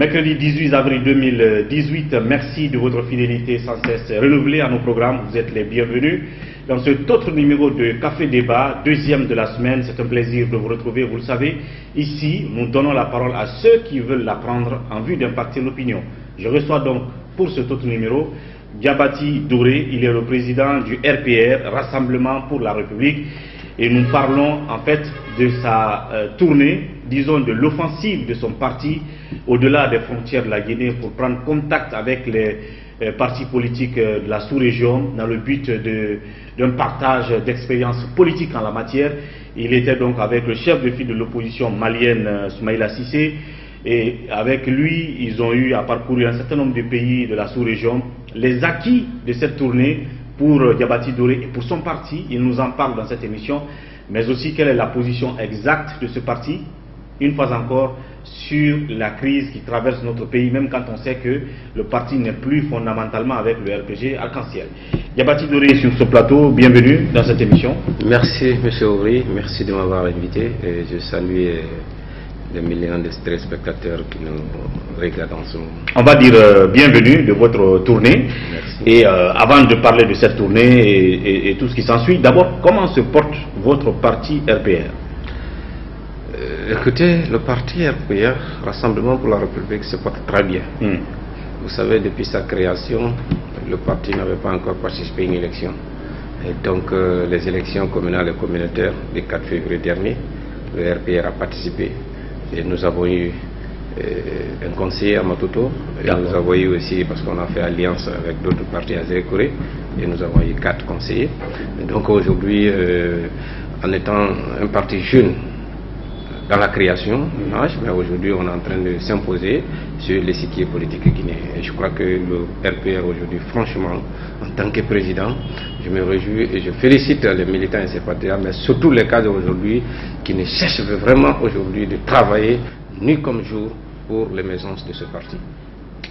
Mercredi 18 avril 2018, merci de votre fidélité sans cesse renouvelée à nos programmes. Vous êtes les bienvenus dans cet autre numéro de Café Débat, deuxième de la semaine. C'est un plaisir de vous retrouver. Vous le savez, ici, nous donnons la parole à ceux qui veulent la prendre en vue d'impacter l'opinion. Je reçois donc pour cet autre numéro Diabati Doré. Il est le président du RPR, Rassemblement pour la République. Et nous parlons en fait de sa tournée, disons de l'offensive de son parti au-delà des frontières de la Guinée pour prendre contact avec les partis politiques de la sous-région dans le but d'un partage d'expériences politiques en la matière. Il était donc avec le chef de file de l'opposition malienne, Soumaïla Cissé, et avec lui, ils ont eu à parcourir un certain nombre de pays de la sous-région. Les acquis de cette tournée pour Diabati Doré et pour son parti, il nous en parle dans cette émission, mais aussi quelle est la position exacte de ce parti, une fois encore, sur la crise qui traverse notre pays, même quand on sait que le parti n'est plus fondamentalement avec le RPG Arc-en-Ciel. Diabati Doré sur ce plateau, bienvenue dans cette émission. Merci M. Aubry, merci de m'avoir invité. Et je salue les millions de téléspectateurs qui nous regardent en ce moment. On va dire bienvenue de votre tournée. Merci. Et avant de parler de cette tournée et tout ce qui s'ensuit, d'abord, comment se porte votre parti RPR? Écoutez, le parti RPR, Rassemblement pour la République, se porte très bien. Vous savez, depuis sa création, le parti n'avait pas encore participé à une élection. Et donc, les élections communales et communautaires du 4 février dernier, le RPR a participé. Et nous avons eu un conseiller à Matoto, et nous avons eu aussi, parce qu'on a fait alliance avec d'autres partis à Zérekoré, et nous avons eu 4 conseillers. Et donc aujourd'hui, en étant un parti jeune dans la création, mais aujourd'hui on est en train de s'imposer sur l'échiquier politique guinéen. Et je crois que le RPR aujourd'hui, franchement, en tant que président, je me réjouis et je félicite les militants et ses partenaires, mais surtout les cadres aujourd'hui qui ne cherchent vraiment aujourd'hui de travailler nuit comme jour pour l'émergence de ce parti.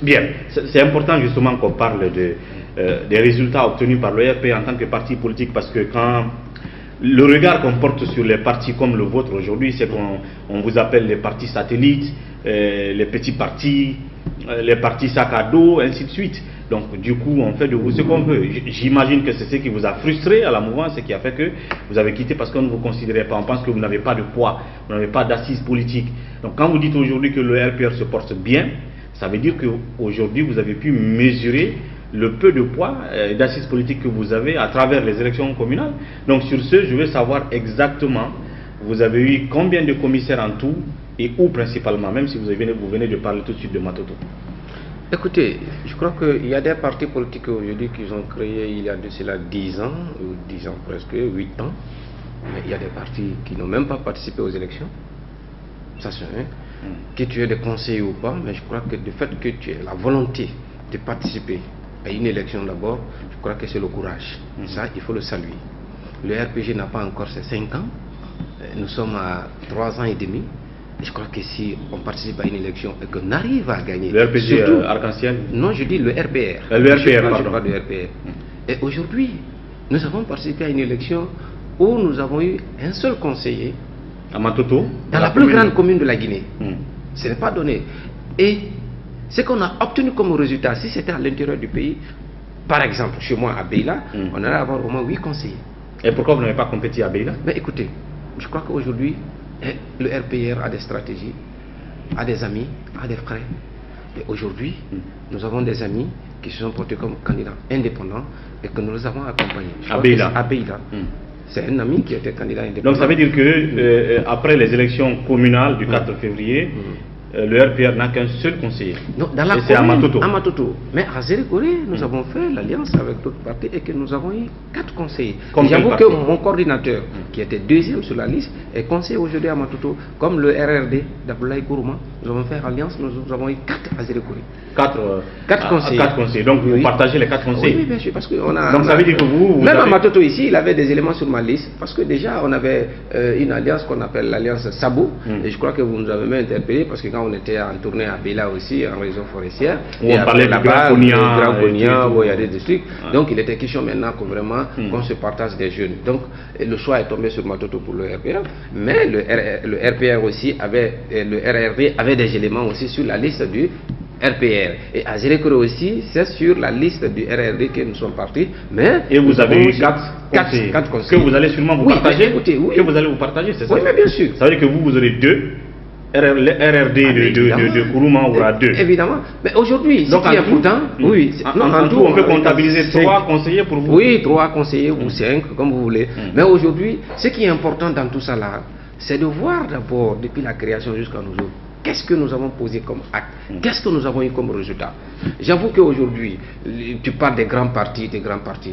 Bien, c'est important justement qu'on parle des résultats obtenus par le RPR en tant que parti politique, parce que quand le regard qu'on porte sur les partis comme le vôtre aujourd'hui, c'est qu'on vous appelle les partis satellites, les petits partis, les partis sac à dos, ainsi de suite. Donc du coup, on fait de vous ce qu'on veut. J'imagine que c'est ce qui vous a frustré à la mouvance, ce qui a fait que vous avez quitté parce qu'on ne vous considérait pas. On pense que vous n'avez pas de poids, vous n'avez pas d'assises politiques. Donc quand vous dites aujourd'hui que le RPR se porte bien, ça veut dire qu'aujourd'hui vous avez pu mesurer le peu de poids et d'assises politiques que vous avez à travers les élections communales. Donc sur ce, je veux savoir exactement, vous avez eu combien de commissaires en tout et où principalement, même si vous venez de parler tout de suite de Matoto. Écoutez, je crois qu'il y a des partis politiques aujourd'hui qui ont créé il y a de cela 10 ans, ou 10 ans presque, 8 ans. Mais il y a des partis qui n'ont même pas participé aux élections. Ça c'est un. Que tu aies des conseillers ou pas, mais je crois que du fait que tu aies la volonté de participer à une élection d'abord, je crois que c'est le courage. Ça, il faut le saluer. Le RPG n'a pas encore ses 5 ans. Nous sommes à 3 ans et demi. Je crois que si on participe à une élection et qu'on arrive à gagner... Le RPG Arc-en-Ciel? Non, je dis le RPR. Le RPR, pardon. Je parle du RPR. Et aujourd'hui, nous avons participé à une élection où nous avons eu un seul conseiller. À Matoto? Dans la plus grande commune de la Guinée. Ce n'est pas donné. Et ce qu'on a obtenu comme résultat, si c'était à l'intérieur du pays, par exemple, chez moi à Beila, on allait avoir au moins 8 conseillers. Et pourquoi vous n'avez pas compétit à Beila? Mais écoutez, je crois qu'aujourd'hui, le RPR a des stratégies, a des amis, a des frères. Et aujourd'hui, nous avons des amis qui se sont portés comme candidats indépendants et que nous les avons accompagnés. À Beila? À Beila. C'est un ami qui était candidat indépendant. Donc ça veut dire que après les élections communales du 4 février, le RPR n'a qu'un seul conseiller. Non, dans la et c'est à Matoto. À Matoto. Mais à Zérekoré, nous avons fait l'alliance avec d'autres partis et que nous avons eu 4 conseillers. J'avoue que mon coordinateur, qui était deuxième sur la liste, est conseiller aujourd'hui à Matoto. Comme le RRD d'Abdoulaye Kourouma, nous avons fait alliance, nous avons eu 4 à Zérekoré. 4 conseillers. 4 conseillers. Donc vous partagez les 4 conseillers? Oui, bien sûr, parce qu'on a... Donc ça veut dire que vous même avez... à Matoto ici, il avait des éléments sur ma liste, parce que déjà on avait une alliance qu'on appelle l'alliance Sabou, et je crois que vous nous avez même interpellé, parce que quand quand on était en tournée à Béla aussi, en région forestière. Où on parlait de Grand Konya, où il y a des districts. Donc il était question maintenant que vraiment qu'on se partage des jeunes. Donc le choix est tombé sur Matoto pour le RPR, mais le RPR aussi avait, le RRD avait des éléments aussi sur la liste du RPR. Et à Zérekoro aussi, c'est sur la liste du RRD que nous sommes partis. Mais et vous avez eu 4 conseillers. Que vous allez sûrement vous partager. Écoutez, que vous allez vous partager, c'est ça? Oui, mais bien sûr. Ça veut dire que vous aurez 2. Le RRD de Kourouma aura 2. Évidemment. Mais aujourd'hui, ce qui est important, oui. En tout, on peut comptabiliser 3 conseillers pour vous. Oui, 3 conseillers ou 5, comme vous voulez. Mais aujourd'hui, ce qui est important dans tout ça là, c'est de voir d'abord, depuis la création jusqu'à nos jours, qu'est-ce que nous avons posé comme acte? Qu'est-ce que nous avons eu comme résultat? J'avoue qu'aujourd'hui, tu parles des grands partis,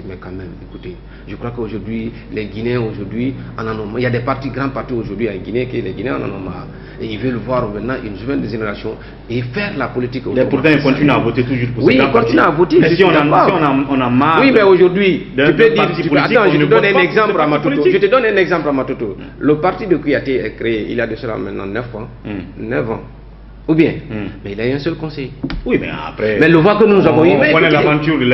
mais quand même, écoutez, je crois qu'aujourd'hui, les Guinéens, aujourd'hui, en ont marre. Il y a des grands partis aujourd'hui en Guinée, que les Guinéens en ont marre. Et ils veulent voir maintenant une jeune génération et faire la politique. Mais pourtant, ils continuent à voter toujours pour oui, ils continuent à voter. Mais si on a marre. Oui, mais aujourd'hui, tu peux dire. Attends, je te donne un exemple à Matoto. Je te donne un exemple à Matoto. Le parti de Kouyaté est créé il y a de cela maintenant 9 ans. 9 ans. Ou bien, mais il a eu un seul conseil. Oui, mais après. Mais le voix que nous avons eu. On connaît l'aventure du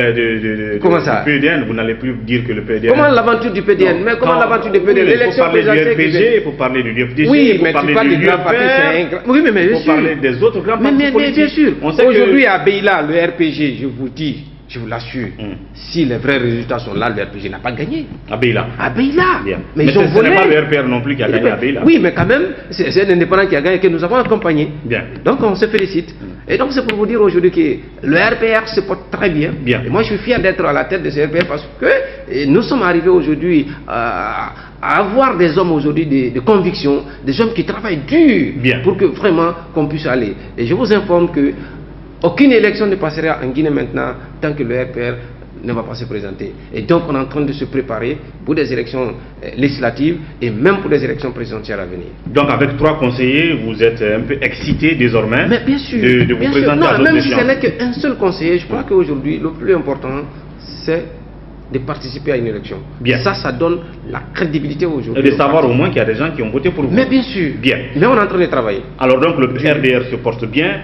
PDN, vous n'allez plus dire que le PDN. Comment l'aventure du PDN? Mais comment l'aventure du PDN? L'élection présidentielle. Il faut parler du RPG, oui, mais tu parles du grand parti, c'est un. Oui, mais bien sûr. Il faut parler des autres grands partis politiques. Mais bien sûr. Aujourd'hui, à Beila, le RPG, je vous dis. Je vous l'assure, si les vrais résultats sont là, le RPG n'a pas gagné. À Beila. À Beila. Mais ce n'est pas le RPR non plus qui a gagné à Beila. Oui, mais quand même, c'est un indépendant qui a gagné, que nous avons accompagné. Bien. Donc on se félicite. Et donc c'est pour vous dire aujourd'hui que le RPR se porte très bien. Et moi je suis fier d'être à la tête de ce RPR parce que nous sommes arrivés aujourd'hui à avoir des hommes aujourd'hui de conviction, des hommes qui travaillent dur pour que vraiment qu'on puisse aller. Et je vous informe que aucune élection ne passera en Guinée maintenant tant que le RPR ne va pas se présenter. Et donc on est en train de se préparer pour des élections législatives et même pour des élections présidentielles à venir. Donc avec 3 conseillers, vous êtes un peu excité désormais. Mais bien sûr, de vous présenter non, à d'autres même si échéances. ce n'est qu'un seul conseiller, je crois qu'aujourd'hui le plus important c'est de participer à une élection. Ça donne la crédibilité aujourd'hui. Et de savoir au moins qu'il y a des gens qui ont voté pour vous. Mais bien sûr. Mais on est en train de travailler. Alors donc le RDR se porte bien.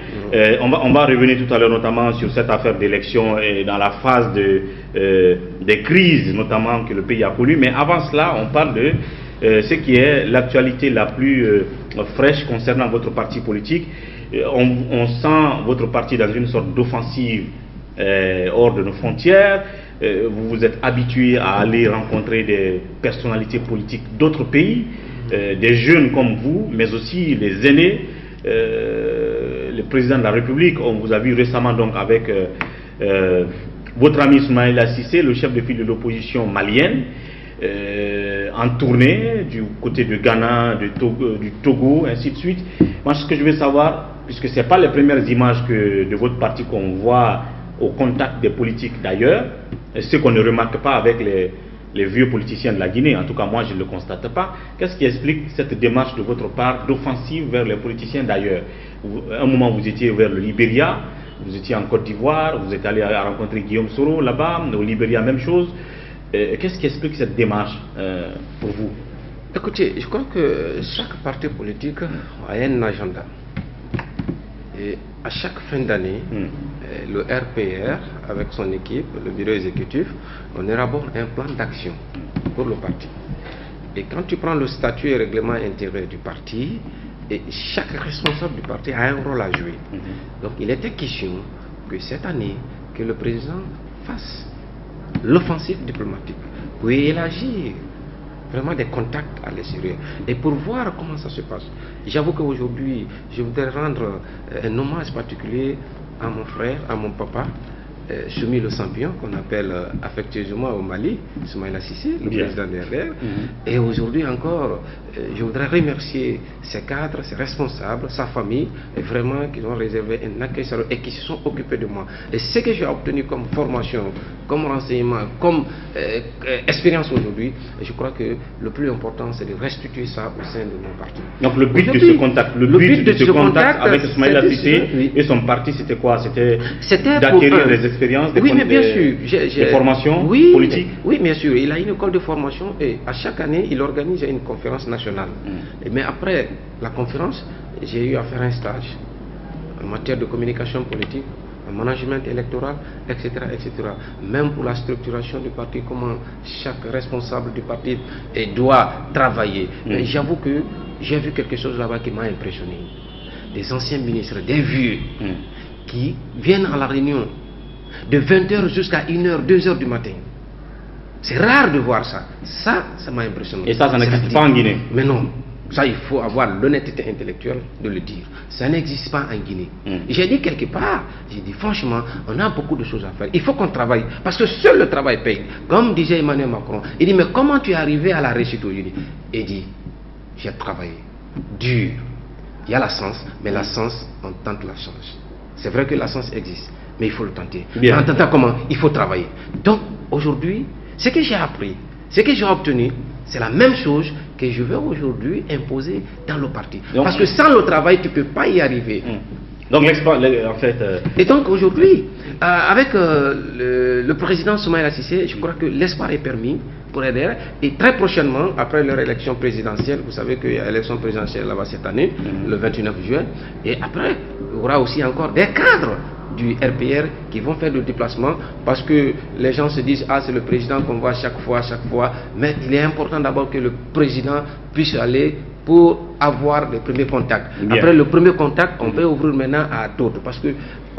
On va revenir tout à l'heure notamment sur cette affaire d'élection et dans la phase des crises notamment que le pays a connue. Mais avant cela, on parle de ce qui est l'actualité la plus fraîche concernant votre parti politique. On sent votre parti dans une sorte d'offensive hors de nos frontières. Vous vous êtes habitué à aller rencontrer des personnalités politiques d'autres pays, des jeunes comme vous, mais aussi les aînés, le président de la République. On vous a vu récemment donc avec votre ami Soumaïla Cissé, le chef de file de l'opposition malienne, en tournée du côté de Ghana, du Togo, ainsi de suite. Moi, ce que je veux savoir, puisque ce n'est pas les premières images de votre parti qu'on voit au contact des politiques d'ailleurs, ce qu'on ne remarque pas avec les vieux politiciens de la Guinée, en tout cas moi je ne le constate pas. Qu'est-ce qui explique cette démarche de votre part d'offensive vers les politiciens d'ailleurs? À un moment vous étiez vers le Libéria, vous étiez en Côte d'Ivoire, vous êtes allé rencontrer Guillaume Soro là-bas, au Libéria même chose. Qu'est-ce qui explique cette démarche pour vous? Écoutez, je crois que chaque parti politique a un agenda. Et à chaque fin d'année, le RPR, avec son équipe, le bureau exécutif, on élabore un plan d'action pour le parti. Et quand tu prends le statut et règlement intérieur du parti, et chaque responsable du parti a un rôle à jouer. Donc il était question que cette année, que le président fasse l'offensive diplomatique pour élargir vraiment des contacts à l'extérieur et pour voir comment ça se passe. J'avoue qu'aujourd'hui, je voudrais rendre un hommage particulier à mon frère, à mon papa, Choumi le Sampion, qu'on appelle affectueusement au Mali, Soumaïla Cissé, le président de RDR. Et aujourd'hui encore, je voudrais remercier ses cadres, ses responsables, sa famille, et vraiment qui ont réservé un accueil et qui se sont occupés de moi. Et ce que j'ai obtenu comme formation, comme renseignement, comme expérience aujourd'hui, je crois que le plus important, c'est de restituer ça au sein de mon parti. Donc le but de ce contact, avec Soumaïla Cissé et son parti, c'était quoi? C'était d'acquérir des expériences, des formations politiques. Oui, bien sûr. Il a une école de formation et à chaque année, il organise une conférence nationale. Mais après la conférence, j'ai eu à faire un stage en matière de communication politique, en management électoral, etc., etc. Même pour la structuration du parti, comment chaque responsable du parti doit travailler. Mais j'avoue que j'ai vu quelque chose là-bas qui m'a impressionné. Des anciens ministres, des vieux, qui viennent à la réunion de 20h jusqu'à 1h, 2h du matin. C'est rare de voir ça. Ça m'a impressionné. Et ça n'existe pas en Guinée. Mais non. Ça, il faut avoir l'honnêteté intellectuelle de le dire. Ça n'existe pas en Guinée. J'ai dit quelque part, j'ai dit franchement, on a beaucoup de choses à faire. Il faut qu'on travaille, parce que seul le travail paye. Comme disait Emmanuel Macron, il dit, mais comment tu es arrivé à la réussite aujourd'hui? Il dit, j'ai travaillé dur. Il y a la science, mais la science, on tente la chance. C'est vrai que la science existe, mais il faut le tenter. En tentant comment? Il faut travailler. Donc, aujourd'hui, ce que j'ai appris, ce que j'ai obtenu, c'est la même chose que je vais aujourd'hui imposer dans le parti. Donc, parce que sans le travail, tu ne peux pas y arriver. Donc, en fait... Et donc, aujourd'hui, avec le président Soumaïla Cissé, je crois que l'espoir est permis pour aider. Et très prochainement, après leur élection présidentielle, vous savez qu'il y a l'élection présidentielle là-bas cette année, le 29 juin, et après, il y aura aussi encore des cadres du RPR qui vont faire le déplacement, parce que les gens se disent, ah, c'est le président qu'on voit chaque fois, mais il est important d'abord que le président puisse aller pour avoir les premiers contacts. Après le premier contact, on peut ouvrir maintenant à d'autres, parce que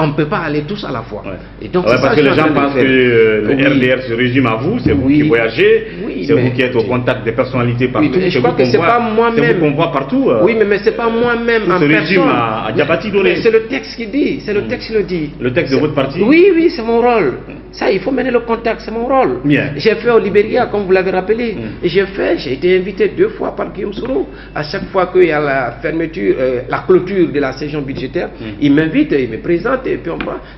on ne peut pas aller tous à la fois. Et donc, parce que les gens pensent que le RDR se résume à vous, c'est vous qui voyagez, c'est vous qui êtes au contact des personnalités partout. Je crois que c'est pas moi-même. C'est vous qu'on voit partout. Oui, mais c'est pas moi-même en personne. résume à Diabati Doré. C'est le texte qui dit, c'est le texte qui le dit. Le texte de votre parti? Oui, c'est mon rôle. Ça, il faut mener le contact, c'est mon rôle. J'ai fait au Libéria, comme vous l'avez rappelé. J'ai été invité 2 fois par Guillaume Soro. À chaque fois qu'il y a la fermeture, la clôture de la saison budgétaire, il m'invite, il me présente, et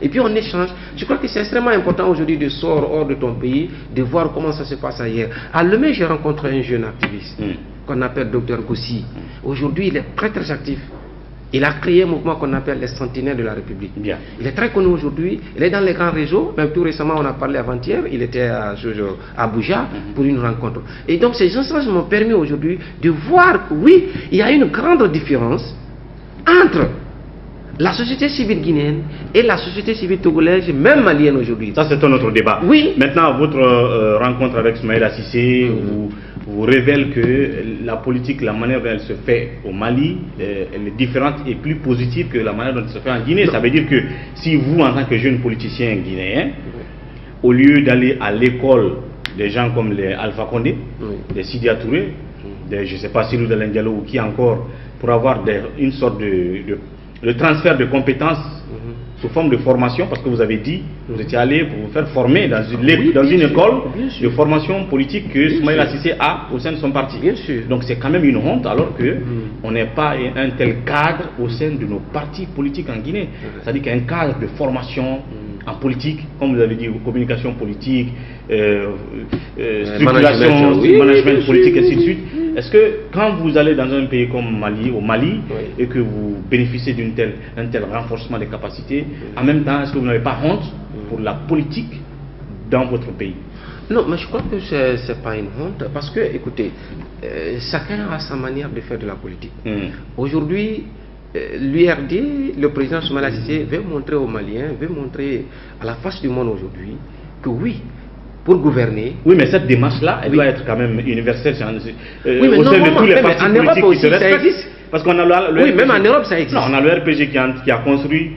puis on échange. Je crois que c'est extrêmement important aujourd'hui de sortir hors de ton pays, de voir comment ça se passe ailleurs. À Lemay, j'ai rencontré un jeune activiste qu'on appelle Dr Gossi. Aujourd'hui, il est très actif. Il a créé un mouvement qu'on appelle les Sentinelles de la République. Il est très connu aujourd'hui, il est dans les grands réseaux. Même tout récemment, on a parlé avant-hier, il était à Abuja pour une rencontre. Et donc ces gens m'ont permis aujourd'hui de voir que oui, il y a une grande différence entre la société civile guinéenne et la société civile togolaise, même malienne aujourd'hui. Ça, c'est un autre débat. Oui. Maintenant, votre rencontre avec Soumaïla Cissé vous révèle que la politique, la manière dont elle se fait au Mali, elle est différente et plus positive que la manière dont elle se fait en Guinée. Ça veut dire que si vous, en tant que jeune politicien guinéen, au lieu d'aller à l'école des gens comme les Alpha Condé, des Sidi Touré, des, je ne sais pas, Silou Dalen Diallo ou qui encore, pour avoir une sorte de transfert de compétences sous forme de formation, parce que vous avez dit, vous étiez allé pour vous faire former dans une école de formation politique que Soumaïla Cissé a au sein de son parti. Donc c'est quand même une honte, alors que on n'est pas un tel cadre au sein de nos partis politiques en Guinée. C'est-à-dire qu'il y a un cadre de formation en politique, comme vous avez dit, communication politique, structuration, management politique, ainsi de suite. Est-ce que quand vous allez dans un pays comme au Mali, et que vous bénéficiez d'un tel renforcement des capacités, en même temps, est-ce que vous n'avez pas honte pour la politique dans votre pays? Non, mais je crois que ce n'est pas une honte, parce que, écoutez, chacun a sa manière de faire de la politique. Aujourd'hui, l'URD, le président Soumaïla Cissé veut montrer aux Maliens, veut montrer à la face du monde aujourd'hui que oui, pour gouverner... Oui, mais cette démarche-là, elle doit être quand même universelle au sein de tous les partis en Europe politiques qui se respectent. Ça existe. Parce qu'on a le RPG, même en Europe, ça existe. Non, on a le RPG qui a construit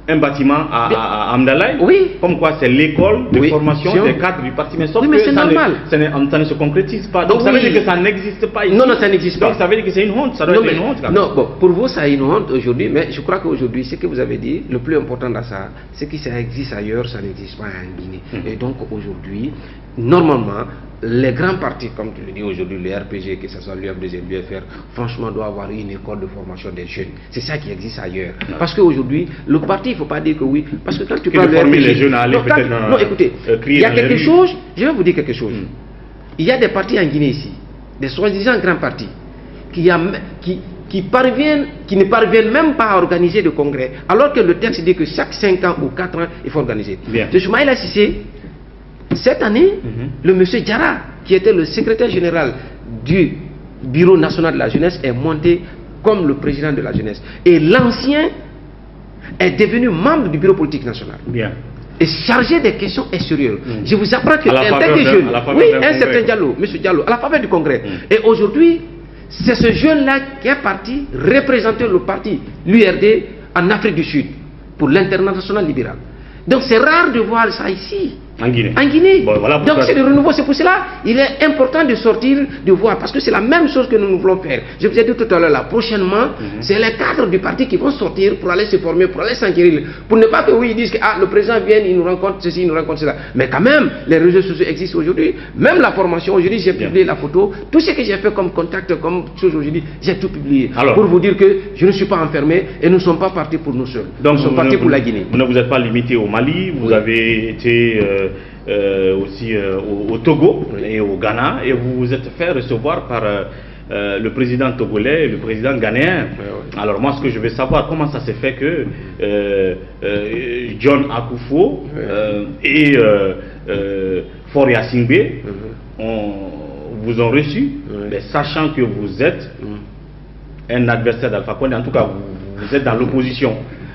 un bâtiment à Amdalaï, comme quoi c'est l'école de formation des cadres du parti. Mais sauf que c'est normal. Ça ne se concrétise pas. Donc ça veut dire que ça n'existe pas ici. Non, ça n'existe pas. Donc ça veut dire que c'est une honte. Ça doit être une honte. Non, bon, pour vous, ça a une honte aujourd'hui, mais je crois qu'aujourd'hui, ce que vous avez dit, le plus important dans ça, c'est que ça existe ailleurs, ça n'existe pas en Guinée. Et donc aujourd'hui, normalement, les grands partis, comme tu le dis aujourd'hui, le RPG, que ce soit l'UFDG, l'UFR, franchement, doit avoir une école de formation des jeunes. C'est ça qui existe ailleurs. Parce qu'aujourd'hui, le parti, il ne faut pas dire que oui. Parce que quand tu parles de RPG, les jeunes à aller peut-être non, écoutez, il y a quelque chose, je vais vous dire quelque chose. Il y a des partis en Guinée ici, des soi-disant grands partis, qui ne parviennent même pas à organiser de congrès, alors que le texte dit que chaque 5 ans ou 4 ans, il faut organiser. De Soumaïla Cissé, cette année, le monsieur Diarra, qui était le secrétaire général du Bureau national de la jeunesse, est monté comme le président de la jeunesse. Et l'ancien est devenu membre du bureau politique national. Bien. Et chargé des questions extérieures. Je vous apprends que un tel jeune, oui, un certain Diallo, M. Diallo, à la faveur du Congrès. Et aujourd'hui, c'est ce jeune-là qui est parti représenter le parti, l'URD, en Afrique du Sud, pour l'international libéral. Donc c'est rare de voir ça ici. En Guinée. En Guinée. Bon, voilà donc c'est le renouveau. C'est pour cela il est important de sortir, de voir, parce que c'est la même chose que nous voulons faire. Je vous ai dit tout à l'heure, là, prochainement, c'est les cadres du parti qui vont sortir pour aller se former, pour aller s'enquérir. Pour ne pas que oui, ils disent que le président vient, il nous rencontre ceci, il nous rencontre cela. Mais quand même, les réseaux sociaux existent aujourd'hui. Même la formation, aujourd'hui, j'ai publié la photo. Tout ce que j'ai fait comme contact, comme chose aujourd'hui, j'ai tout publié. Alors, pour vous dire que je ne suis pas enfermé et nous ne sommes pas partis pour nous seuls. Donc, nous sommes partis pour la Guinée. Vous ne vous êtes pas limité au Mali, vous avez été aussi au Togo et au Ghana, et vous vous êtes fait recevoir par le président togolais et le président ghanéen. Alors moi, ce que je veux savoir, comment ça s'est fait que John Akufo et Faure Gnassingbé vous ont reçu, mais sachant que vous êtes un adversaire d'Alpha Condé, en tout cas vous êtes dans l'opposition.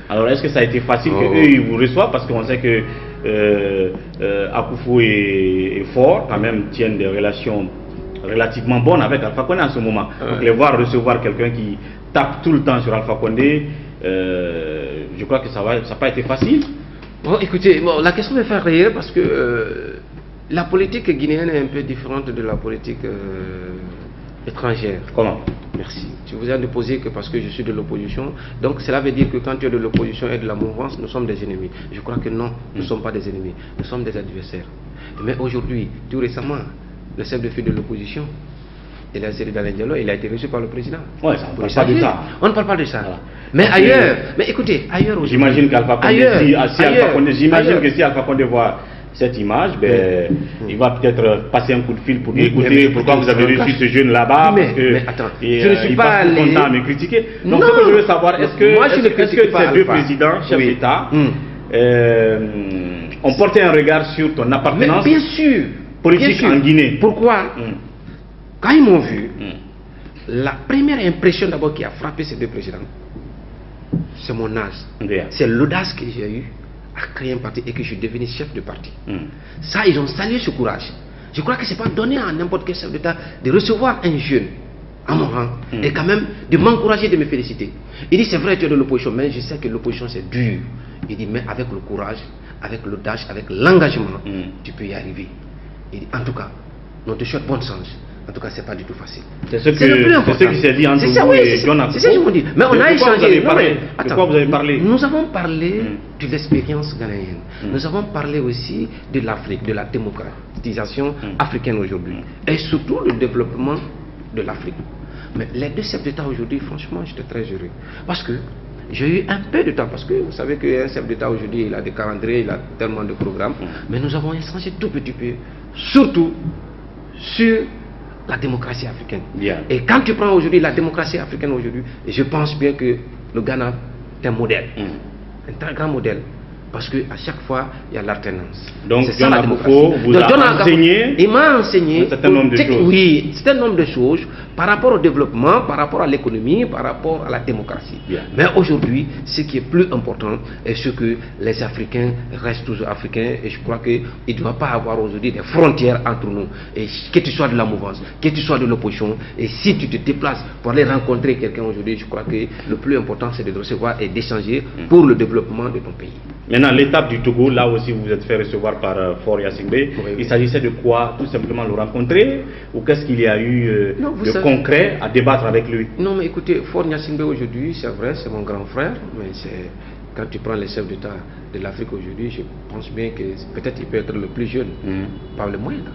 Alors est-ce que ça a été facile qu'eux ils vous reçoivent, parce qu'on sait que Akufo et Faure quand même tiennent des relations relativement bonnes avec Alpha Condé en ce moment. Donc les voir recevoir quelqu'un qui tape tout le temps sur Alpha Condé, je crois que ça n'a pas été facile. Bon, écoutez, la question me fait rire parce que la politique guinéenne est un peu différente de la politique étrangère. Comment? Merci. Je vous ai déposé que parce que je suis de l'opposition, donc cela veut dire que quand tu es de l'opposition et de la mouvance, nous sommes des ennemis. Je crois que non, nous ne sommes pas des ennemis, nous sommes des adversaires. Mais aujourd'hui, tout récemment, le chef de file de l'opposition, il a série dans les dialogues, il a été reçu par le président. Oui, ça, on ne parle pas de ça. On ne parle pas de ça. Voilà. Mais ailleurs, mais écoutez, ailleurs aussi. J'imagine qu'Alpha Condé, j'imagine que si Alpha Condé voit cette image, ben, il va peut-être passer un coup de fil pour dire écoutez, pourquoi vous avez reçu ce jeune là-bas, parce que attends, je ne suis pas content à me critiquer. Donc ce que je veux savoir, est-ce que ces deux présidents, chefs d'État, ont porté un regard sur ton appartenance politique en Guinée? Pourquoi? Quand ils m'ont vu, la première impression d'abord qui a frappé ces deux présidents, c'est mon âge. C'est l'audace que j'ai eue à créer un parti et que je suis devenu chef de parti. Ça, ils ont salué ce courage. Je crois que ce n'est pas donné à n'importe quel chef d'État de recevoir un jeune à mon rang et quand même de m'encourager, de me féliciter. Il dit c'est vrai, tu es de l'opposition, mais je sais que l'opposition c'est dur. Il dit mais avec le courage, avec l'audace, avec l'engagement, tu peux y arriver. Il dit en tout cas, on te souhaite bonne chance. En tout cas, c'est pas du tout facile. C'est ce qui s'est dit entre vous et John Akufo. C'est ça que je vous dis. Mais on a échangé. De quoi vous avez parlé? Nous avons parlé de l'expérience ghanéenne. Nous avons parlé aussi de l'Afrique, de la démocratisation africaine aujourd'hui. Et surtout le développement de l'Afrique. Mais les deux chefs d'État aujourd'hui, franchement, j'étais très heureux. Parce que j'ai eu un peu de temps. Parce que vous savez qu'un chef d'État aujourd'hui, il a des calendriers, il a tellement de programmes. Mais nous avons échangé tout petit peu. Surtout sur la démocratie africaine. Et quand tu prends aujourd'hui la démocratie africaine aujourd'hui, je pense bien que le Ghana est un modèle, un très grand modèle, parce qu'à chaque fois il y a l'alternance. Donc John Akufo vous a enseigné, il m'a enseigné un certain nombre de choses. Oui, un certain nombre de choses par rapport au développement, par rapport à l'économie, par rapport à la démocratie. Mais aujourd'hui, ce qui est plus important est ce que les Africains restent toujours Africains, et je crois qu'il ne doit pas avoir aujourd'hui des frontières entre nous. Et que tu sois de la mouvance, que tu sois de l'opposition, et si tu te déplaces pour aller rencontrer quelqu'un aujourd'hui, je crois que le plus important c'est de recevoir et d'échanger pour le développement de ton pays. Maintenant, l'étape du Togo, là aussi vous vous êtes fait recevoir par Faure Gnassingbé. Il s'agissait de quoi? Tout simplement le rencontrer? Ou qu'est-ce qu'il y a eu de concret à débattre avec lui? Non, mais écoutez, Faure Gnassingbé aujourd'hui, c'est vrai, c'est mon grand frère, mais quand tu prends les chefs d'État de l'Afrique aujourd'hui, je pense bien que peut-être il peut être le plus jeune, pas le moindre.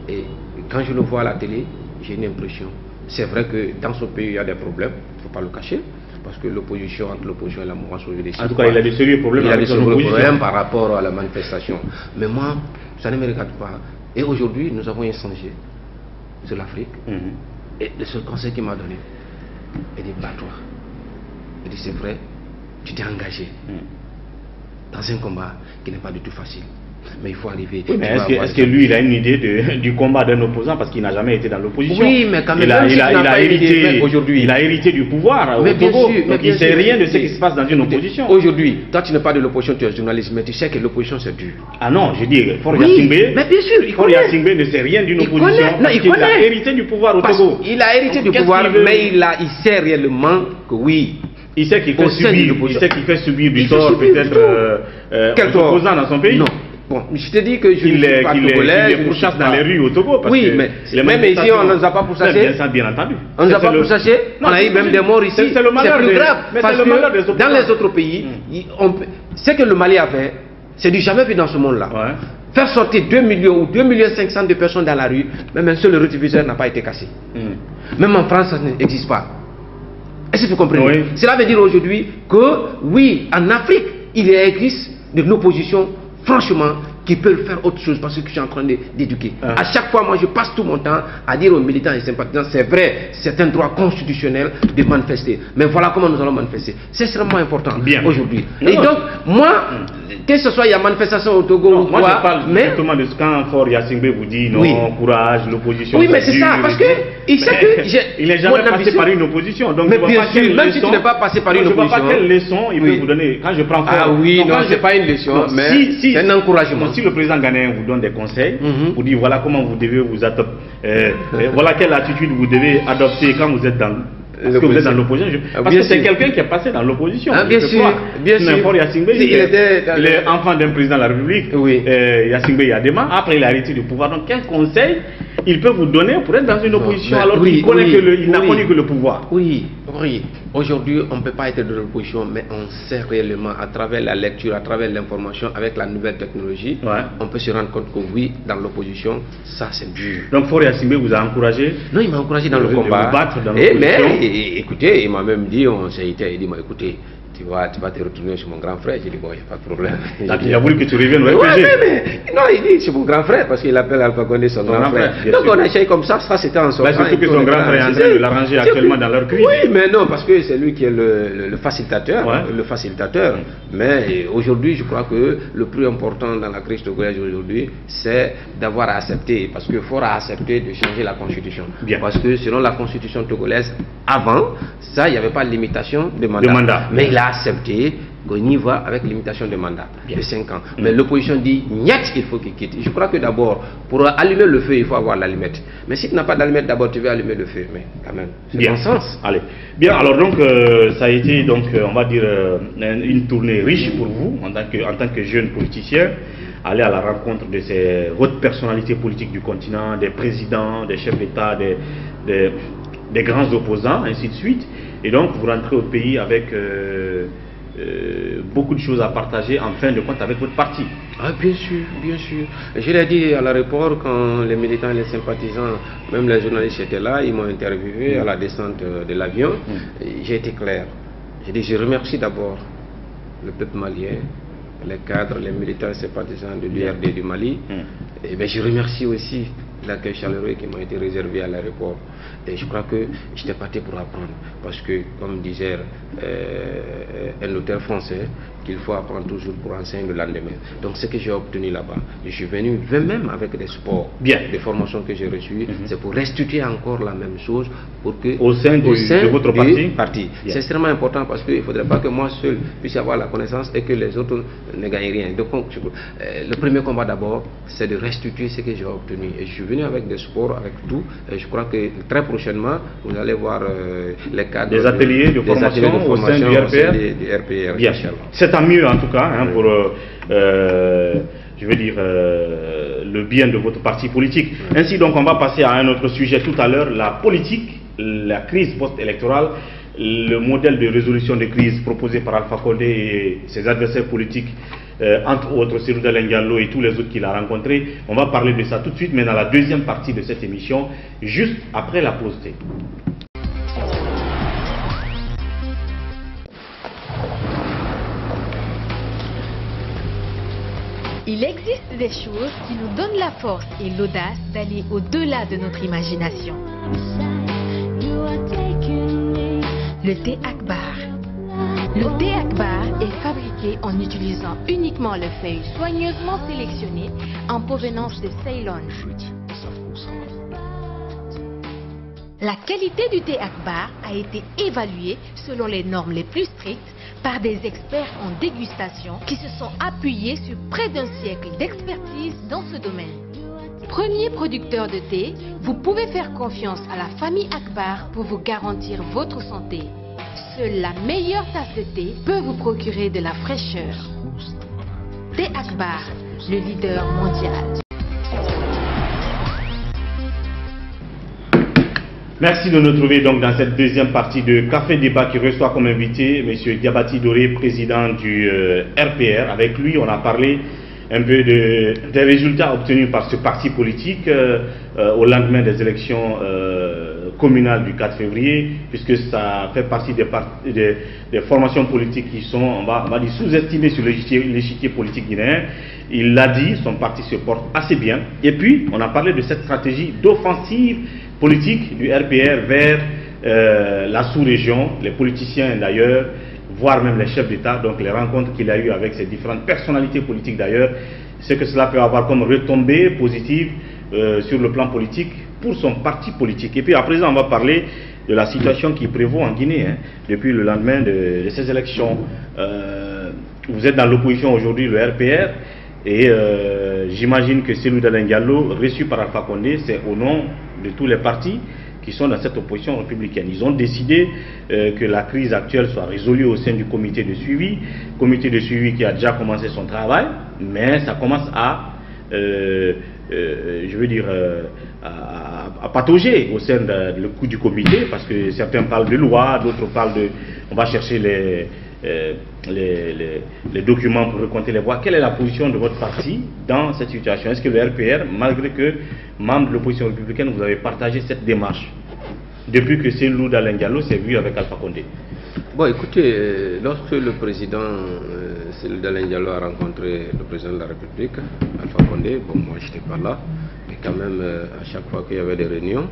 Et quand je le vois à la télé, j'ai une impression. C'est vrai que dans son pays, il y a des problèmes, il ne faut pas le cacher. Parce que l'opposition, entre l'opposition et la mouvance aujourd'hui, en tout cas, il a des sérieux problèmes avec l'opposition par rapport à la manifestation. Mais moi, ça ne me regarde pas. Et aujourd'hui, nous avons échangé sur l'Afrique. Et le seul conseil qu'il m'a donné, il dit bats-toi. Il dit c'est vrai, tu t'es engagé dans un combat qui n'est pas du tout facile. Mais il faut arriver. Oui, mais est-ce que lui, il a une idée du combat d'un opposant parce qu'il n'a jamais été dans l'opposition? Oui, mais quand même, il a hérité du pouvoir au Togo. Donc il ne sait rien de ce qui se passe dans une opposition. Aujourd'hui, toi tu n'es pas de l'opposition, tu es journaliste, mais tu sais que l'opposition c'est dur. Ah non, je dis, Faure Gnassingbé ne sait rien d'une opposition parce qu'il a hérité du pouvoir au Togo. Il a hérité du pouvoir, mais il sait réellement que oui. Il sait qu'il fait subir du tort peut-être aux opposants dans son pays. Non. Bon, je te dis que je ne suis pas togolais, il pourchasse dans les rues au Togo. Parce oui, mais même ici, on ne nous a pas pourchassé. Bien entendu. On ne nous a pas pourchassé. On a eu même des morts ici. C'est plus grave. Parce que dans les autres pays, ce que le Mali a fait, c'est du jamais vu dans ce monde-là. Faire sortir 2 millions ou 2,5 millions de personnes dans la rue, même un seul rétroviseur n'a pas été cassé. Même en France, ça n'existe pas. Est-ce que vous comprenez? Cela veut dire aujourd'hui que, oui, en Afrique, il existe de l'opposition, franchement, qui peuvent faire autre chose parce que je suis en train d'éduquer. À chaque fois, moi, je passe tout mon temps à dire aux militants et sympathisants, c'est vrai, c'est un droit constitutionnel de manifester. Mais voilà comment nous allons manifester. C'est extrêmement important aujourd'hui. Et donc, moi, que ce soit il y a manifestation au Togo ou quoi, moi je parle justement de ce quand Faure Gnassingbé vous dit non, courage, l'opposition. Oui, mais c'est ça, parce que il sait que il n'est jamais passé par une opposition. Donc, mais bien sûr, même si tu n'es pas passé par une opposition, je ne vois pas quelle leçon il peut vous donner. Quand je prends Faure, ah oui, non, c'est pas une leçon, mais c'est un encouragement. Si le président ghanéen vous donne des conseils, vous dit voilà comment vous devez vous adapter, voilà quelle attitude vous devez adopter quand vous êtes dans l'opposition. Parce que c'est quelqu'un qui est passé dans l'opposition. Bien sûr, bien sûr. Faure Gnassingbé, il est enfant d'un président de la République, Gnassingbé Yadema. Après, il a hérité du pouvoir. Donc, quel conseil il peut vous donner pour être dans une opposition alors qu'il n'a connu que le pouvoir? Oui. Aujourd'hui, on ne peut pas être de l'opposition, mais on sait réellement, à travers la lecture, à travers l'information, avec la nouvelle technologie, on peut se rendre compte que oui, dans l'opposition, ça c'est dur. Donc Faure Gnassingbé vous a encouragé? Non, il m'a encouragé dans le combat. Mais écoutez, il m'a même dit, on s'est été, il dit, écoutez, tu vas te retourner sur mon grand frère. J'ai dit, bon, il n'y a pas de problème. Il a voulu que tu reviennes au RPG. Non, il dit, c'est mon grand frère, parce qu'il appelle Alpha Condé son grand frère. Donc on a essayé comme ça c'était en sortant. Surtout que son grand frère est en train de l'arranger actuellement dans leur cuisine. Oui, mais non, parce que c'est lui qui est le facilitateur. Le facilitateur. Mais aujourd'hui, je crois que le plus important dans la crise togolaise aujourd'hui, c'est d'avoir accepté, parce qu'il faut accepter de changer la constitution. Parce que selon la constitution togolaise, avant, ça, il n'y avait pas de limitation de mandat. Mais il a accepté qu'on y va avec limitation de mandat de 5 ans. Mais l'opposition dit, niet, il faut qu'il quitte. Je crois que d'abord, pour allumer le feu, il faut avoir l'allumette. Mais si tu n'as pas d'allumette, d'abord tu veux allumer le feu. Mais quand même, c'est bon sens. Allez. Bien, alors donc, ça a été, donc, on va dire, une tournée riche pour vous, en tant que jeune politicien. Aller à la rencontre de ces hautes personnalités politiques du continent, des présidents, des chefs d'État, des grands opposants, ainsi de suite. Et donc, vous rentrez au pays avec beaucoup de choses à partager en fin de compte avec votre parti. Ah, bien sûr, bien sûr. Je l'ai dit à l'aéroport quand les militants et les sympathisants, même les journalistes étaient là, ils m'ont interviewé à la descente de l'avion. J'ai été clair. J'ai dit, je remercie d'abord le peuple malien, les cadres, les militants et sympathisants de l'URD du Mali. Et bien, je remercie aussi l'accueil chaleureux qui m'a été réservé à l'aéroport. Et je crois que j'étais parti pour apprendre. Parce que, comme disait un auteur français, qu'il faut apprendre toujours pour enseigner le lendemain. Donc, ce que j'ai obtenu là-bas, je suis venu même avec des sports, des formations que j'ai reçues, c'est pour restituer encore la même chose pour que au sein de votre parti. C'est extrêmement important parce qu'il ne faudrait pas que moi seul puisse avoir la connaissance et que les autres ne gagnent rien. Donc, le premier combat d'abord, c'est de restituer ce que j'ai obtenu. Et je suis venu avec des sports, avec tout. Et je crois que très prochainement, vous allez voir les cadres. Des ateliers de formation au sein du RPR. Bien. C'est tant mieux en tout cas hein, pour, je veux dire, le bien de votre parti politique. Ainsi donc, on va passer à un autre sujet tout à l'heure, la politique, la crise post-électorale, le modèle de résolution de crise proposé par Alpha Condé et ses adversaires politiques, entre autres Cellou Dalein Diallo et tous les autres qu'il a rencontrés. On va parler de ça tout de suite, mais dans la deuxième partie de cette émission, juste après la pause thé. Il existe des choses qui nous donnent la force et l'audace d'aller au-delà de notre imagination. Le thé Akbar, Le thé Akbar est fabriqué en utilisant uniquement les feuilles soigneusement sélectionnées en provenance de Ceylon. La qualité du thé Akbar a été évaluée selon les normes les plus strictes par des experts en dégustation qui se sont appuyés sur près d'un siècle d'expertise dans ce domaine. Premier producteur de thé, vous pouvez faire confiance à la famille Akbar pour vous garantir votre santé. Seule la meilleure tasse de thé peut vous procurer de la fraîcheur. Thé Akbar, le leader mondial. Merci de nous trouver donc dans cette deuxième partie de Café Débat qui reçoit comme invité M. Diabati Doré, président du RPR. Avec lui, on a parlé un peu des résultats obtenus par ce parti politique au lendemain des élections communales du 4 février, puisque ça fait partie des formations politiques qui sont, on va dire, sous-estimées sur l'échiquier politique guinéen. Il l'a dit, son parti se porte assez bien. Et puis, on a parlé de cette stratégie d'offensive politique du RPR vers la sous-région, les politiciens d'ailleurs, voire même les chefs d'État, donc les rencontres qu'il a eues avec ces différentes personnalités politiques d'ailleurs, c'est que cela peut avoir comme retombée positive sur le plan politique pour son parti politique. Et puis à présent, on va parler de la situation qui prévaut en Guinée, depuis le lendemain de ces élections. Vous êtes dans l'opposition aujourd'hui, le RPR, et j'imagine que Cellou Dalein Diallo, reçu par Alpha Condé, c'est au nom de tous les partis qui sont dans cette opposition républicaine. Ils ont décidé que la crise actuelle soit résolue au sein du comité de suivi qui a déjà commencé son travail, mais ça commence à, je veux dire, à patauger au sein du comité, parce que certains parlent de loi, d'autres parlent de, on va chercher les documents pour recompter les voix. Quelle est la position de votre parti dans cette situation? Est-ce que le RPR, malgré que membre de l'opposition républicaine, vous avez partagé cette démarche depuis que Cellou Dalein Diallo s'est vu avec Alpha Condé? Bon, écoutez, lorsque le président Cellou Dalein Diallo a rencontré le président de la République, Alpha Condé, bon, moi je n'étais pas là, mais quand même, à chaque fois qu'il y avait des réunions,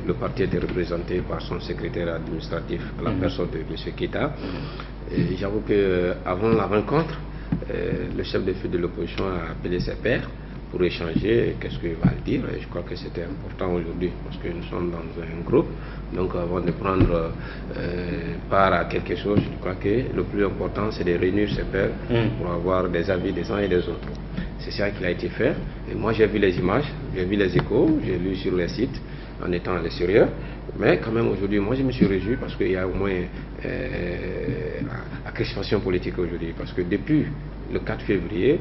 le parti était représenté par son secrétaire administratif, à la personne de M. Keita. Et j'avoue qu'avant la rencontre, le chef de file de l'opposition a appelé ses pairs pour échanger qu'est-ce qu'il va dire. Et je crois que c'était important aujourd'hui parce que nous sommes dans un groupe. Donc avant de prendre part à quelque chose, je crois que le plus important c'est de réunir ses pairs pour avoir des avis des uns et des autres. C'est ça qui a été fait. Et moi j'ai vu les images, j'ai vu les échos, j'ai lu sur les sites en étant à l'extérieur. Mais quand même aujourd'hui, moi je me suis réjoui parce qu'il y a au moins la crispation politique aujourd'hui. Parce que depuis le 4 février,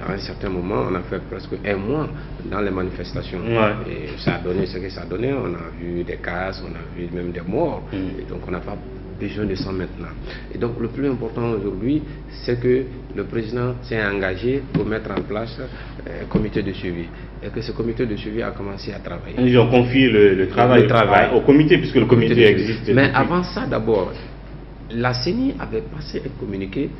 à un certain moment, on a fait presque un mois dans les manifestations. Ouais. Et ça a donné ce que ça a donné. On a vu des casses, on a vu même des morts. Et donc on n'a pas besoin de ça maintenant. Et donc le plus important aujourd'hui, c'est que le président s'est engagé pour mettre en place un comité de suivi. Et que ce comité de suivi a commencé à travailler. Ils ont confié le travail au comité, puisque le comité existe. Mais avant ça, d'abord, la CENI avait passé un communiqué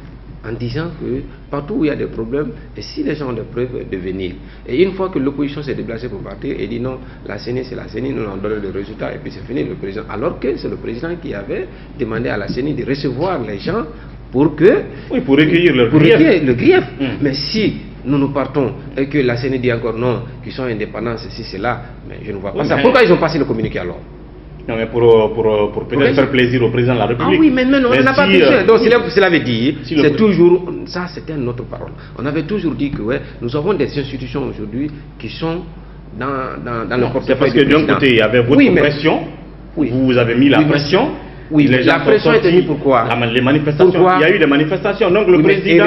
en disant que partout où il y a des problèmes, et si les gens ont des preuves, de venir. Et une fois que l'opposition s'est déplacée pour partir, et dit non, la CENI c'est la CENI, nous on donne le résultat, et puis c'est fini le président. Alors que c'est le président qui avait demandé à la CENI de recevoir les gens pour que... Oui, pour recueillir le grief. Mais si nous partons et que la CENI dit encore non, qu'ils sont indépendants, ceci, cela, mais je ne vois pas ça. Pourquoi ils ont passé le communiqué alors? Non, mais pour peut-être faire plaisir au président de la République. Ah oui, mais non, on n'a pas besoin. Donc, cela veut dire, c'est toujours, ça c'était une autre parole. On avait toujours dit que ouais, nous avons des institutions aujourd'hui qui sont dans le portefeuille. C'est parce que d'un côté, il y avait votre pression, vous avez mis la pression. Oui, la pression était mise pourquoi? Les manifestations. Pourquoi? Il y a eu des manifestations. Donc le président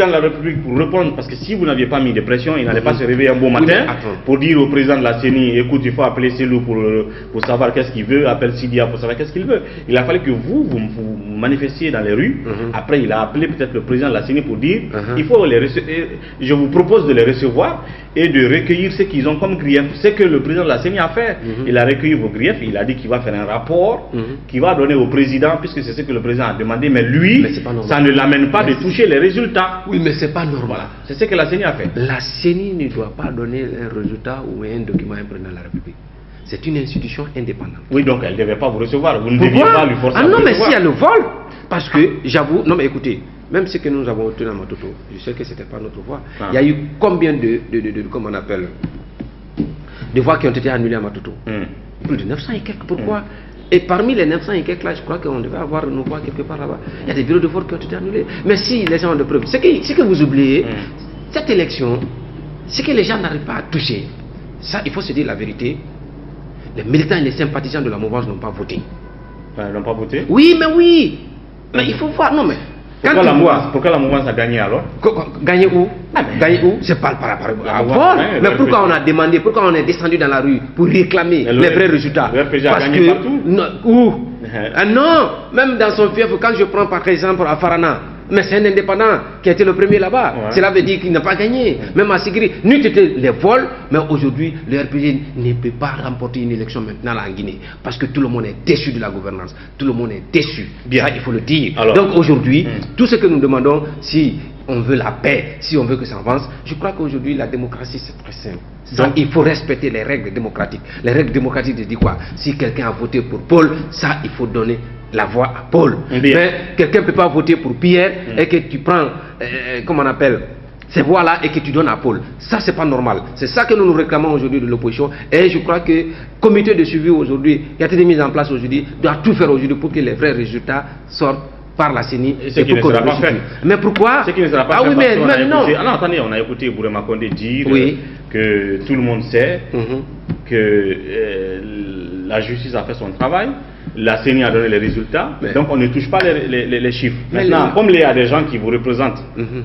de la République, pour répondre, parce que si vous n'aviez pas mis de pression, il n'allait pas se réveiller un bon matin pour dire au président de la CENI, écoute, il faut appeler Cellou pour savoir qu'est-ce qu'il veut, appelle Sidia pour savoir qu'est-ce qu'il veut. Il a fallu que vous manifestiez dans les rues. Après, il a appelé peut-être le président de la CENI pour dire, il faut je vous propose de les recevoir et de recueillir ce qu'ils ont comme grief. C'est que le président de la CENI a fait. Il a recueilli vos griefs, il a dit qu'il va faire un rapport qui va donner au président, puisque c'est ce que le président a demandé, mais lui, ça ne l'amène pas de toucher les résultats. Oui, mais c'est pas normal. Voilà. C'est ce que la CENI a fait. La CENI ne doit pas donner un résultat ou un document à un président de la République. c'est une institution indépendante. Oui, donc elle ne devait pas vous recevoir. Vous ne deviez pas lui forcer à non, vous mais recevoir. si elle le vole, parce que j'avoue, non mais écoutez, même ce que nous avons obtenu à Matoto, je sais que ce n'était pas notre voix. Il y a eu combien comment on appelle, de voix qui ont été annulées à Matoto? Plus de 900 et quelques. Pourquoi? Et parmi les 900 et quelques là, je crois qu'on devait avoir nos voix quelque part là-bas. Il y a des bureaux de vote qui ont été annulés. Mais si les gens ont de preuves, ce que vous oubliez, cette élection, ce que les gens n'arrivent pas à toucher, ça il faut se dire la vérité, les militants et les sympathisants de la mouvance n'ont pas voté. Ils n'ont pas voté? Oui, mais oui. Mais il faut voir, non mais... Pourquoi la mouvance a gagné alors? Gagné où? Gagné où? C'est pas par rapport à vol. Mais pourquoi on a demandé, pourquoi on est descendu dans la rue pour réclamer les vrais résultats? Le RPG a gagné partout? Où? Non, même dans son fief, quand je prends par exemple à Farana, mais c'est un indépendant qui a été le premier là-bas. Cela veut dire qu'il n'a pas gagné. Même à Sigri, n'eût été les vols, mais aujourd'hui, le RPG ne peut pas remporter une élection maintenant là en Guinée. Parce que tout le monde est déçu de la gouvernance. Tout le monde est déçu. Bien, il faut le dire. Alors, donc aujourd'hui, tout ce que nous demandons, si on veut la paix, si on veut que ça avance, je crois qu'aujourd'hui, la démocratie, c'est très simple. Donc, il faut respecter les règles démocratiques. Les règles démocratiques disent quoi? Si quelqu'un a voté pour Paul, ça, il faut donner la voix à Paul. Mais quelqu'un ne peut pas voter pour Pierre et que tu prends, comment on appelle, ces voix-là et que tu donnes à Paul. Ça, c'est pas normal. C'est ça que nous réclamons aujourd'hui de l'opposition. Et je crois que le comité de suivi aujourd'hui, qui a été mis en place aujourd'hui, doit tout faire aujourd'hui pour que les vrais résultats sortent par la CENI. Ce qui ne sera pas fait. Mais pourquoi? Ce qui ne sera pas fait. Oui, mais non. Alors, attendez, on a écouté Bourema Condé dire que tout le monde sait que la justice a fait son travail. La CENI a donné les résultats, donc on ne touche pas les chiffres. Maintenant, comme il y a des gens qui vous représentent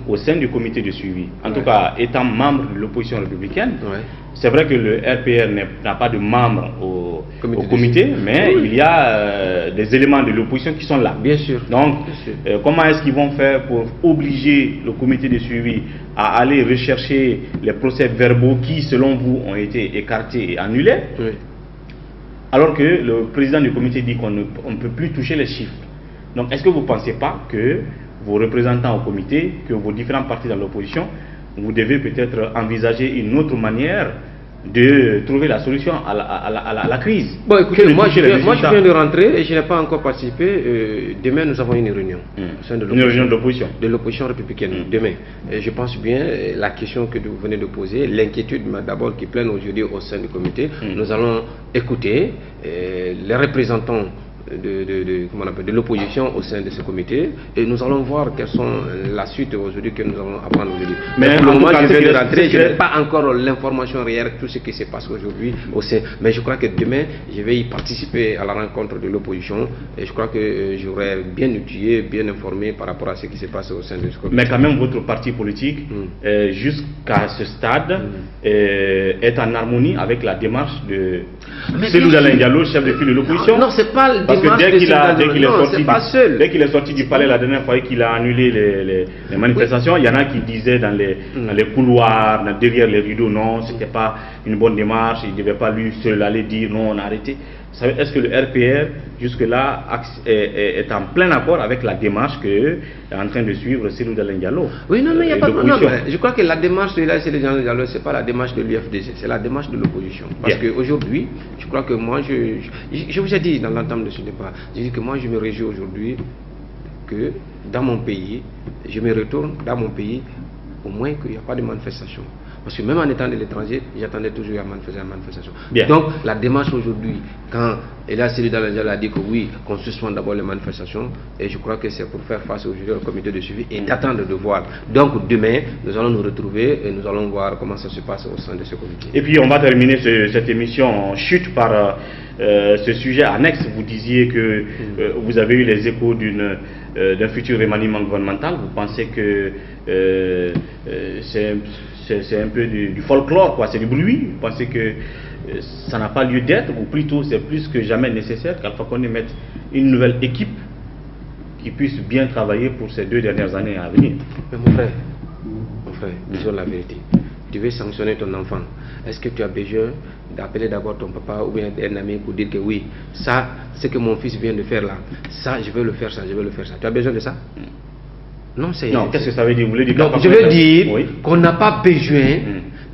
au sein du comité de suivi, en tout cas étant membre de l'opposition républicaine, c'est vrai que le RPR n'a pas de membres au comité, mais il y a des éléments de l'opposition qui sont là. Bien sûr. Donc, comment est-ce qu'ils vont faire pour obliger le comité de suivi à aller rechercher les procès-verbaux qui, selon vous, ont été écartés et annulés? Alors que le président du comité dit qu'on ne peut plus toucher les chiffres. Donc, est-ce que vous ne pensez pas que vos représentants au comité, que vos différents partis dans l'opposition, vous devez peut-être envisager une autre manière de trouver la solution à la crise? Bon, écoutez, moi je viens de rentrer et je n'ai pas encore participé. Demain, nous avons une réunion. Une réunion de l'opposition? De l'opposition républicaine, demain. Et je pense bien, la question que vous venez de poser, l'inquiétude d'abord qui plane aujourd'hui au sein du comité, nous allons écouter les représentants de l'opposition au sein de ce comité et nous allons voir quelles sont la suite aujourd'hui que nous allons apprendre aujourd'hui. Mais pour le moment, je viens de rentrer, je n'ai pas encore l'information réelle, tout ce qui se passe aujourd'hui au sein. Mais je crois que demain, je vais y participer à la rencontre de l'opposition et je crois que j'aurai bien étudié, bien informé par rapport à ce qui se passe au sein de ce comité. Mais quand même, votre parti politique, jusqu'à ce stade, est en harmonie avec la démarche de Cellou Dalein Diallo, chef de file de l'opposition? Non, c'est pas le parce que dès qu'il est sorti du palais la dernière fois et qu'il a annulé les manifestations, il y en a qui disaient dans les couloirs, derrière les rideaux, non, c'était pas une bonne démarche, il ne devait pas lui seul aller dire non, on a arrêté. Est-ce que le RPR, jusque-là, est en plein accord avec la démarche que est en train de suivre Cellou Dalein Diallo? Oui, non, mais il n'y a pas de problème. Je crois que la démarche de Cellou Dalein Diallo, ce n'est pas la démarche de l'UFDG, c'est la démarche de l'opposition. Parce qu'aujourd'hui, je crois que moi, je vous ai dit dans l'entame de ce débat, je dis que moi, je me réjouis aujourd'hui que dans mon pays, je me retourne dans mon pays, au moins qu'il n'y a pas de manifestation. Parce que même en étant de l'étranger, j'attendais toujours à manifester la manifestation. Donc la démarche aujourd'hui, quand Cellou Dalein Diallo a dit que oui, qu'on suspend d'abord les manifestations, et je crois que c'est pour faire face aujourd'hui au comité de suivi et d'attendre de voir. Donc demain, nous allons nous retrouver et nous allons voir comment ça se passe au sein de ce comité. Et puis on va terminer cette émission en chute par ce sujet annexe. Vous disiez que vous avez eu les échos d'un futur remaniement gouvernemental. Vous pensez que c'est un peu du folklore, quoi, c'est du bruit. Vous pensez que ça n'a pas lieu d'être, ou plutôt c'est plus que jamais nécessaire qu'Alpha Condé mette une nouvelle équipe qui puisse bien travailler pour ces 2 dernières années à venir? Mais mon frère, disons la vérité. Tu veux sanctionner ton enfant, est-ce que tu as besoin d'appeler d'abord ton papa ou bien un ami pour dire que oui, ça, ce que mon fils vient de faire là, ça, je veux le faire, ça, je veux le faire, ça. Tu as besoin de ça? Non, qu'est-ce que ça veut dire? Vous voulez dire donc, je veux dire qu'on n'a pas besoin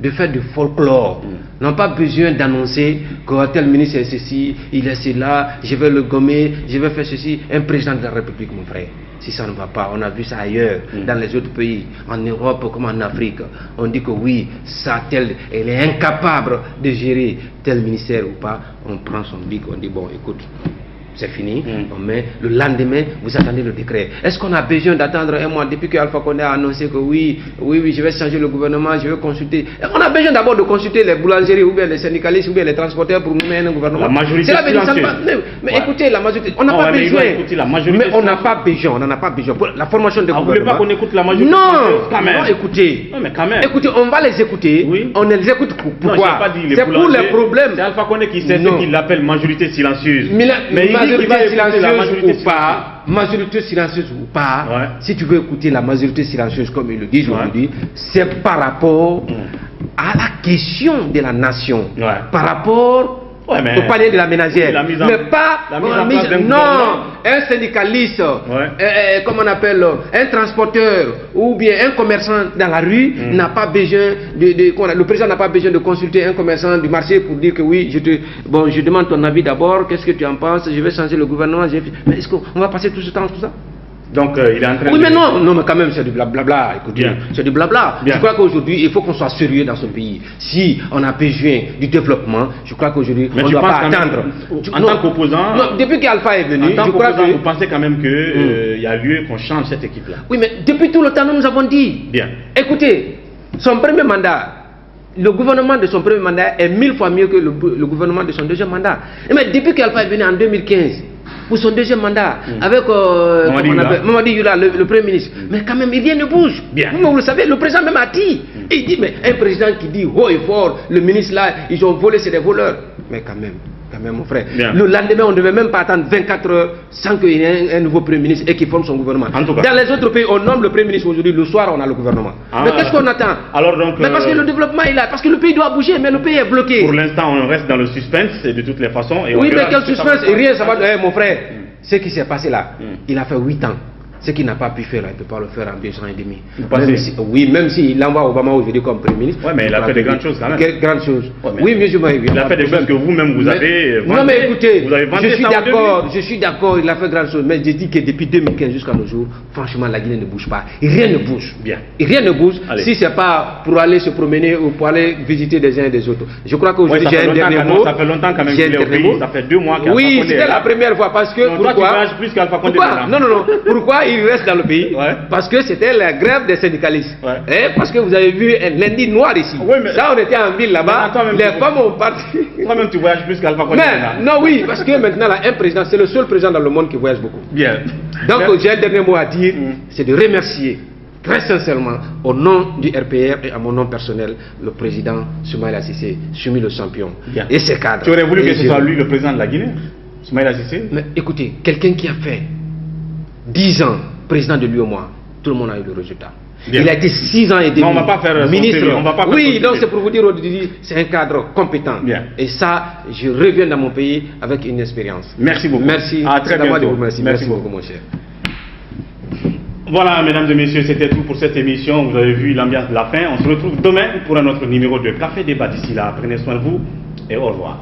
de faire du folklore. On n'a pas besoin d'annoncer que tel ministre est ceci, il est cela, je vais le gommer, je vais faire ceci. Un président de la République, mon frère, si ça ne va pas, on a vu ça ailleurs, dans les autres pays, en Europe comme en Afrique. On dit que oui, ça, elle est incapable de gérer tel ministère ou pas. On prend son bic, on dit bon, écoute, c'est fini, mais le lendemain, vous attendez le décret. Est-ce qu'on a besoin d'attendre un mois depuis que Alpha Condé a annoncé que oui, je vais changer le gouvernement, je vais consulter. On a besoin d'abord de consulter les boulangeries ou bien les syndicalistes ou bien les transporteurs pour nous mettre un gouvernement. La majorité mais écoutez, la majorité, on n'a pas besoin. Mais on n'a pas besoin, on n'en a pas besoin. Pour la formation de gouvernement. Vous ne voulez pas qu'on écoute la majorité? Non, écoutez. Non, mais quand même. Écoutez, on va les écouter. On les écoute pourquoi? C'est pour les problèmes. C'est Alpha Condé qui sait ce qu'il appelle majorité silencieuse. Mais majorité silencieuse ou pas, majorité silencieuse ou pas, si tu veux écouter la majorité silencieuse comme ils le disent aujourd'hui, c'est par rapport à la question de la nation, par rapport au panier de la ménagère, mais pas un syndicaliste, comme on appelle, un transporteur ou bien un commerçant dans la rue n'a pas besoin le président n'a pas besoin de consulter un commerçant du marché pour dire que oui, je demande ton avis d'abord, qu'est-ce que tu en penses, je vais changer le gouvernement, mais est-ce qu'on va passer tout ce temps, tout ça? Donc il est en train de... mais non, mais quand même c'est du blabla, écoutez, c'est du blabla. Je crois qu'aujourd'hui il faut qu'on soit sérieux dans ce pays. Si on a besoin du développement, je crois qu'aujourd'hui on ne doit pas attendre. En tant qu'opposant, depuis qu'Alpha est venu, je crois que... vous pensez quand même qu'il y a lieu qu'on change cette équipe-là? Oui, mais depuis tout le temps nous avons dit. Écoutez, son premier mandat, le gouvernement de son premier mandat est 1000 fois mieux que le gouvernement de son deuxième mandat. Mais depuis qu'Alpha est venu en 2015, pour son deuxième mandat, avec Mamadi Youla, le Premier ministre. Mais quand même, rien ne bouge. Vous le savez, le président même a dit. Il dit, mais un président qui dit haut et fort, le ministre là, ils ont volé, c'est des voleurs. Mais quand même, mon frère. Le lendemain, on ne devait même pas attendre 24 heures sans qu'il y ait un nouveau Premier ministre et qu'il forme son gouvernement. En tout cas, dans les autres pays, on nomme le Premier ministre aujourd'hui, le soir, on a le gouvernement. Mais qu'est-ce qu'on attend? Alors donc, mais parce que le développement est là, parce que le pays doit bouger, mais le pays est bloqué. Pour l'instant, on reste dans le suspense de toutes les façons. Et oui, mais quel suspense? Rien, ça va. Mon frère, ce qui s'est passé là, il a fait 8 ans. Ce qu'il n'a pas pu faire, il ne peut pas le faire en 2 ans et demi. Même s'il envoie Obama aujourd'hui comme Premier ministre. Oui, mais il a fait des grandes choses quand même. Grandes choses. Oui, mais il a fait des choses que vous-même vous avez vendues. Non, mais écoutez, je suis d'accord, il a fait grandes choses. Mais je dis que depuis 2015 jusqu'à nos jours, franchement, la Guinée ne bouge pas. Et rien ne bouge. Et rien ne bouge si ce n'est pas pour aller se promener ou pour aller visiter des uns et des autres. Je crois qu'aujourd'hui, j'ai un dernier mot. Ça fait longtemps quand même qu'il est au pays. Ça fait 2 mois qu'il a Oui, c'était la première fois parce que. Pourquoi? Non. Pourquoi il reste dans le pays? Parce que c'était la grève des syndicalistes. Parce que vous avez vu un lundi noir ici. Ça, on était en ville là-bas. Les femmes ont parti. Toi-même, tu voyages plus qu'Alpha Condé. Non, oui, parce que maintenant, là, un président, c'est le seul président dans le monde qui voyage beaucoup. Donc, j'ai un dernier mot à dire, c'est de remercier très sincèrement, au nom du RPR et à mon nom personnel, le président Soumaïla Cissé, Soumi le champion, et ses cadres. Tu aurais voulu que ce soit lui le président de la Guinée, Soumaïla Cissé? Mais écoutez, quelqu'un qui a fait 10 ans président de l'UEMOA, tout le monde a eu le résultat. Il a été 6 ans et demi on va pas faire ministre. Oui, donc c'est pour vous dire aujourd'hui, c'est un cadre compétent. Et ça, je reviens dans mon pays avec une expérience. Merci beaucoup. Merci. À très bientôt. Merci beaucoup, mon cher. Voilà, mesdames et messieurs, c'était tout pour cette émission. Vous avez vu l'ambiance de la fin. On se retrouve demain pour un autre numéro de Café Débat. D'ici là, prenez soin de vous et au revoir.